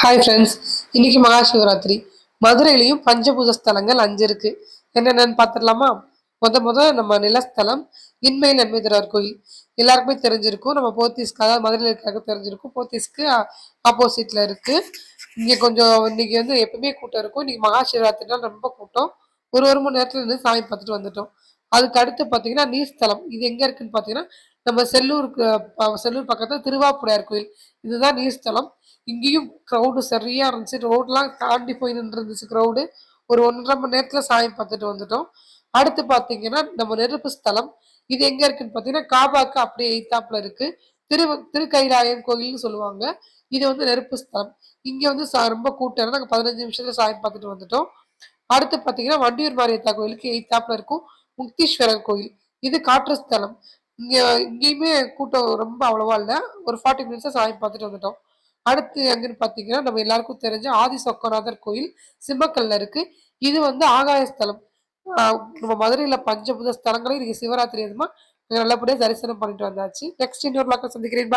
Hi friends, இன்னைக்கு மகாசிவராத்திரி. மதுரையிலையும் பஞ்சபூத ஸ்தலங்கள் 5 இருக்கு. என்னென்னு பார்த்துடலாமா? முத நம்ம நிலஸ்தலம் இன்மை நன்மைதரார் கோயில் எல்லாருக்குமே தெரிஞ்சிருக்கும். நம்ம போத்தீஸ்க்கு, அதாவது மதுரையில் இருக்காக தெரிஞ்சிருக்கும். போத்தீஸ்க்கு ஆப்போசிட்ல இருக்கு. இங்க கொஞ்சம் இன்னைக்கு எப்பவுமே கூட்டம் இருக்கும். இன்னைக்கு மகாசிவராத்திரினால ரொம்ப கூட்டம். ஒரு மணி நேரத்துல இருந்து சாமி பார்த்துட்டு வந்துட்டோம். அதுக்கு அடுத்து பார்த்தீங்கன்னா நீர்ஸ்தலம். இது எங்க இருக்குன்னு பார்த்தீங்கன்னா நம்ம செல்லூர் பக்கத்துல திருவாப்புடையார் கோயில். இதுதான் நீர்ஸ்தலம். இங்கேயும் க்ரௌடு சரியா இருந்துச்சு. ரோட்லாம் தாண்டி போய் நின்று இருந்துச்சு க்ரௌடு. ஒரு 1.5 மணி நேரத்துல சாமி பார்த்துட்டு வந்துட்டோம். அடுத்து பார்த்தீங்கன்னா நம்ம நெருப்பு ஸ்தலம். இது எங்க இருக்குன்னு பார்த்தீங்கன்னா காபாக்கு அப்படியே எய்த்தாப்புல இருக்கு. திருக்கைலாயம் கோயில்னு சொல்லுவாங்க. இது நெருப்பு ஸ்தலம். இங்க ரொம்ப கூட்டம். நாங்க 15 நிமிஷத்துல சாமி பார்த்துட்டு வந்துட்டோம். அடுத்து பார்த்தீங்கன்னா வண்டியூர் மாரியத்தா கோயிலுக்கு எய்த்தாப்புல இருக்கும் முக்தீஸ்வரர் கோயில். இது காற்று ஸ்தலம். இங்க இங்கேயுமே கூட்டம் ரொம்ப அவ்வளவா இல்ல. ஒரு 40 மினிட்ஸா சாமி பார்த்துட்டு வந்துட்டோம். அடுத்து எங்கன்னு பார்த்தீங்கன்னா நம்ம எல்லாருக்கும் தெரிஞ்ச ஆதி சொக்கநாதர் கோயில் சிம்மக்கல்ல இருக்கு. இது ஆகாய ஸ்தலம். நம்ம மதுரையில பஞ்சபூத ஸ்தலங்களையும் இன்னைக்கு சிவராத்திரி எதுமா நல்லபடியா தரிசனம் பண்ணிட்டு வந்தாச்சு. நெக்ஸ்ட் இன்னொரு சந்திக்கிறேன்.